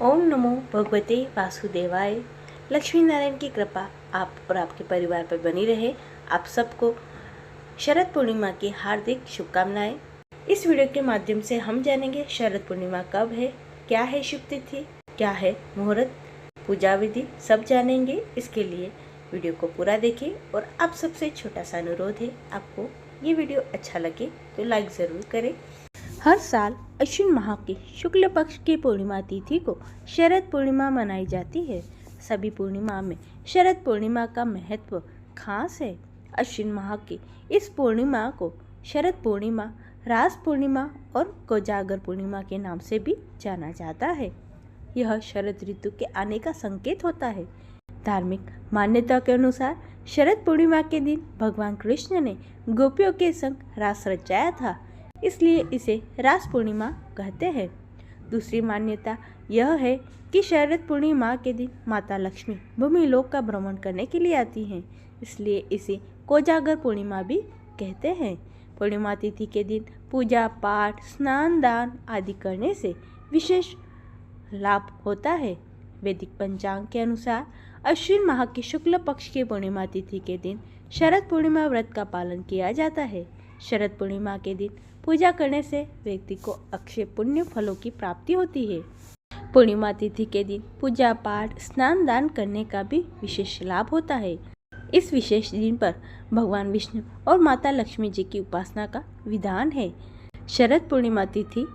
ओम नमो भगवते वासुदेवाय। लक्ष्मी नारायण की कृपा आप और आपके परिवार पर बनी रहे। आप सबको शरद पूर्णिमा की हार्दिक शुभकामनाएं। इस वीडियो के माध्यम से हम जानेंगे शरद पूर्णिमा कब है, क्या है शुभ तिथि, क्या है मुहूर्त, पूजा विधि, सब जानेंगे। इसके लिए वीडियो को पूरा देखिए और आप सबसे छोटा सा अनुरोध है, आपको ये वीडियो अच्छा लगे तो लाइक ज़रूर करें। हर साल अश्विन माह की शुक्ल पक्ष की पूर्णिमा तिथि को शरद पूर्णिमा मनाई जाती है। सभी पूर्णिमा में शरद पूर्णिमा का महत्व खास है। अश्विन माह की इस पूर्णिमा को शरद पूर्णिमा, रास पूर्णिमा और कोजागर पूर्णिमा के नाम से भी जाना जाता है। यह शरद ऋतु के आने का संकेत होता है। धार्मिक मान्यता के अनुसार शरद पूर्णिमा के दिन भगवान कृष्ण ने गोपियों के संग रास रचाया था, इसलिए इसे रास पूर्णिमा कहते हैं। दूसरी मान्यता यह है कि शरद पूर्णिमा के दिन माता लक्ष्मी भूमि लोक का भ्रमण करने के लिए आती हैं, इसलिए इसे कोजागर पूर्णिमा भी कहते हैं। पूर्णिमा तिथि के दिन पूजा पाठ, स्नान दान आदि करने से विशेष लाभ होता है। वैदिक पंचांग के अनुसार अश्विन माह की शुक्ल पक्ष की पूर्णिमा तिथि के दिन शरद पूर्णिमा व्रत का पालन किया जाता है। शरद पूर्णिमा के दिन पूजा करने से व्यक्ति को अक्षय पुण्य फलों की प्राप्ति होती है। पूर्णिमा तिथि के दिन पूजा पाठ, स्नान दान करने का भी विशेष लाभ होता है। इस विशेष दिन पर भगवान विष्णु और माता लक्ष्मी जी की उपासना का विधान है। शरद पूर्णिमा तिथि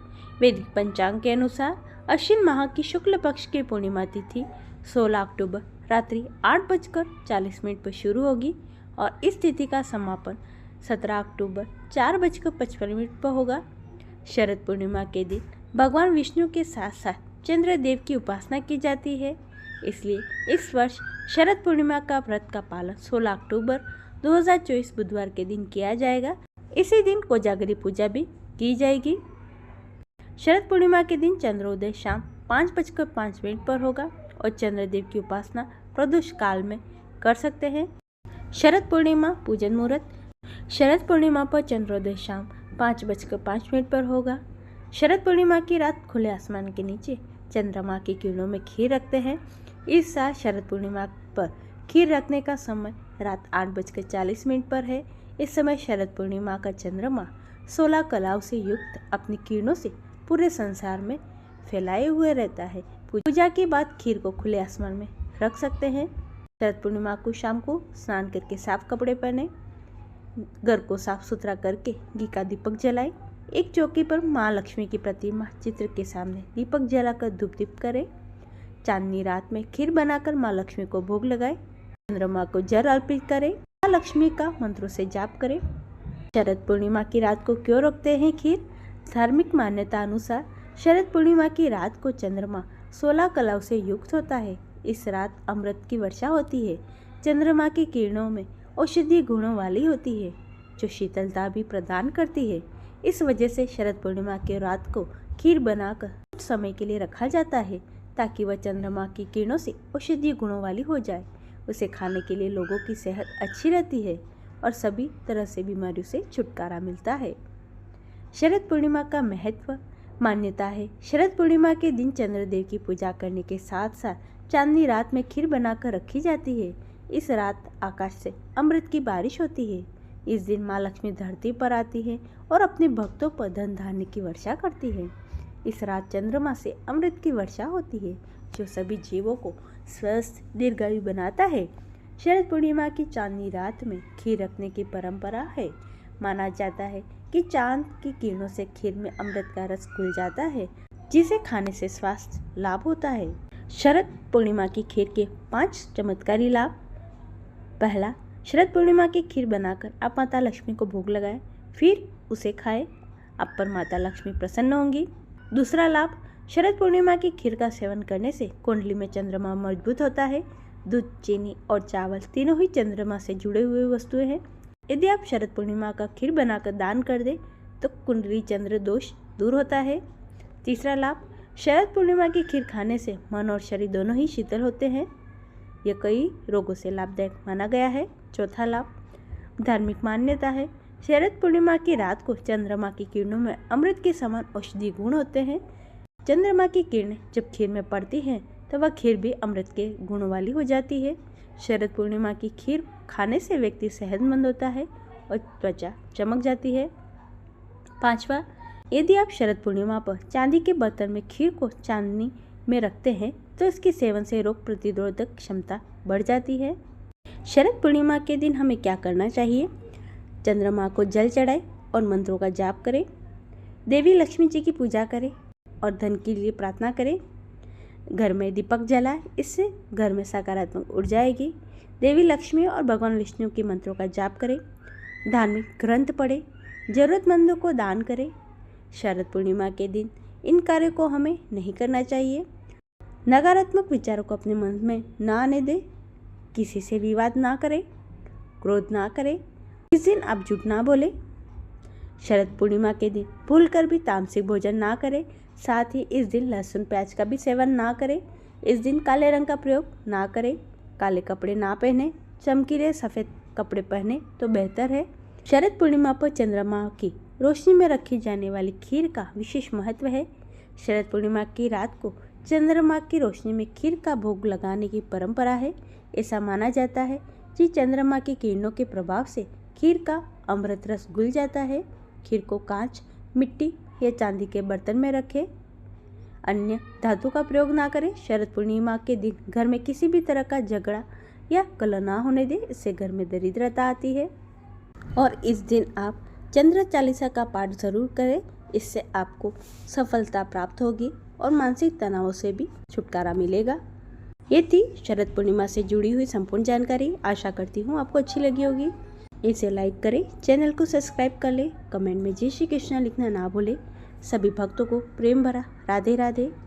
वैदिक पंचांग के अनुसार अश्विन माह की शुक्ल पक्ष की पूर्णिमा तिथि 16 अक्टूबर रात्रि 8:40 पर शुरू होगी और इस तिथि का समापन 17 अक्टूबर 4:55 पर होगा। शरद पूर्णिमा के दिन भगवान विष्णु के साथ साथ चंद्रदेव की उपासना की जाती है, इसलिए इस वर्ष शरद पूर्णिमा का व्रत का पालन 16 अक्टूबर 2024 बुधवार के दिन किया जाएगा। इसी दिन कोजागरी पूजा भी की जाएगी। शरद पूर्णिमा के दिन चंद्रोदय शाम 5:05 पर होगा और चंद्रदेव की उपासना प्रदोष काल में कर सकते हैं। शरद पूर्णिमा पूजन मुहूर्त शरद पूर्णिमा पर चंद्रोदय शाम 5:05 पर होगा। शरद पूर्णिमा की रात खुले आसमान के नीचे चंद्रमा की किरणों में खीर रखते हैं। इस साल शरद पूर्णिमा पर खीर रखने का समय रात 8:40 पर है। इस समय शरद पूर्णिमा का चंद्रमा 16 कलाओं से युक्त अपनी किरणों से पूरे संसार में फैलाए हुए रहता है। पूजा के बाद खीर को खुले आसमान में रख सकते हैं। शरद पूर्णिमा को शाम को स्नान करके साफ कपड़े पहने, घर को साफ सुथरा करके घी का दीपक जलाएं। एक चौकी पर माँ लक्ष्मी की प्रतिमा चित्र के सामने दीपक जलाकर धूप दीप करें। चांदनी रात में खीर बनाकर माँ लक्ष्मी को भोग लगाएं। चंद्रमा को जल अर्पित करें। माँ लक्ष्मी का मंत्रों से जाप करें। शरद पूर्णिमा की रात को क्यों रखते हैं खीर? धार्मिक मान्यता अनुसार शरद पूर्णिमा की रात को चंद्रमा 16 कलाओं से युक्त होता है। इस रात अमृत की वर्षा होती है। चंद्रमा की किरणों में औषधीय गुणों वाली होती है, जो शीतलता भी प्रदान करती है। इस वजह से शरद पूर्णिमा की रात को खीर बनाकर कुछ समय के लिए रखा जाता है, ताकि वह चंद्रमा की किरणों से औषधीय गुणों वाली हो जाए। उसे खाने के लिए लोगों की सेहत अच्छी रहती है और सभी तरह से बीमारियों से छुटकारा मिलता है। शरद पूर्णिमा का महत्व मान्यता है। शरद पूर्णिमा के दिन चंद्रदेव की पूजा करने के साथ साथ चांदनी रात में खीर बनाकर रखी जाती है। इस रात आकाश से अमृत की बारिश होती है। इस दिन माँ लक्ष्मी धरती पर आती है और अपने भक्तों पर धन धान्य की वर्षा करती है। इस रात चंद्रमा से अमृत की वर्षा होती है, जो सभी जीवों को स्वस्थ दीर्घायु बनाता है। शरद पूर्णिमा की चांदनी रात में खीर रखने की परंपरा है। माना जाता है कि चांद की किरणों से खीर में अमृत का रस घुल जाता है, जिसे खाने से स्वास्थ्य लाभ होता है। शरद पूर्णिमा की खीर के 5 चमत्कारी लाभ। पहला, शरद पूर्णिमा की खीर बनाकर आप माता लक्ष्मी को भोग लगाएं, फिर उसे खाएं। आप पर माता लक्ष्मी प्रसन्न होंगी। दूसरा लाभ, शरद पूर्णिमा की खीर का सेवन करने से कुंडली में चंद्रमा मजबूत होता है। दूध, चीनी और चावल तीनों ही चंद्रमा से जुड़े हुए वस्तुएं हैं। यदि आप शरद पूर्णिमा का खीर बनाकर दान कर दें तो कुंडली चंद्र दोष दूर होता है। तीसरा लाभ, शरद पूर्णिमा की खीर खाने से मन और शरीर दोनों ही शीतल होते हैं। यह कई रोगों से लाभदायक माना गया है। चौथा लाभ, धार्मिक मान्यता है। शरद पूर्णिमा की रात को चंद्रमा की किरणों में अमृत के समान औषधीय गुण होते हैं। चंद्रमा की किरणें जब खीर में पड़ती हैं तो वह खीर भी अमृत के गुणों वाली हो जाती है। शरद पूर्णिमा की खीर खाने से व्यक्ति सेहतमंद होता है और त्वचा चमक जाती है। 5वां, यदि आप शरद पूर्णिमा पर चांदी के बर्तन में खीर को चांदनी में रखते हैं तो इसके सेवन से रोग प्रतिरोधक क्षमता बढ़ जाती है। शरद पूर्णिमा के दिन हमें क्या करना चाहिए? चंद्रमा को जल चढ़ाए और मंत्रों का जाप करें। देवी लक्ष्मी जी की पूजा करें और धन के लिए प्रार्थना करें। घर में दीपक जलाएं, इससे घर में सकारात्मक ऊर्जा आएगी। देवी लक्ष्मी और भगवान विष्णु के मंत्रों का जाप करें। धार्मिक ग्रंथ पढ़ें। जरूरतमंदों को दान करें। शरद पूर्णिमा के दिन इन कार्यों को हमें नहीं करना चाहिए। नकारात्मक विचारों को अपने मन में ना आने दें। किसी से विवाद ना करें। क्रोध ना करें। इस दिन आप झूठ ना बोलें। शरद पूर्णिमा के दिन भूलकर भी तामसिक भोजन ना करें। साथ ही इस दिन लहसुन प्याज का भी सेवन ना करें। इस दिन काले रंग का प्रयोग ना करें। काले कपड़े ना पहने। चमकीले सफ़ेद कपड़े पहने तो बेहतर है। शरद पूर्णिमा पर चंद्रमा की रोशनी में रखी जाने वाली खीर का विशेष महत्व है। शरद पूर्णिमा की रात को चंद्रमा की रोशनी में खीर का भोग लगाने की परंपरा है। ऐसा माना जाता है कि चंद्रमा की किरणों के प्रभाव से खीर का अमृत रस घुल जाता है। खीर को कांच, मिट्टी या चांदी के बर्तन में रखें। अन्य धातु का प्रयोग ना करें। शरद पूर्णिमा के दिन घर में किसी भी तरह का झगड़ा या कलह ना होने दें, इससे घर में दरिद्रता आती है। और इस दिन आप चंद्र चालीसा का पाठ जरूर करें, इससे आपको सफलता प्राप्त होगी और मानसिक तनाव से भी छुटकारा मिलेगा। ये थी शरद पूर्णिमा से जुड़ी हुई संपूर्ण जानकारी। आशा करती हूँ आपको अच्छी लगी होगी। इसे लाइक करें, चैनल को सब्सक्राइब कर लें, कमेंट में जय श्री कृष्ण लिखना ना भूलें। सभी भक्तों को प्रेम भरा राधे राधे।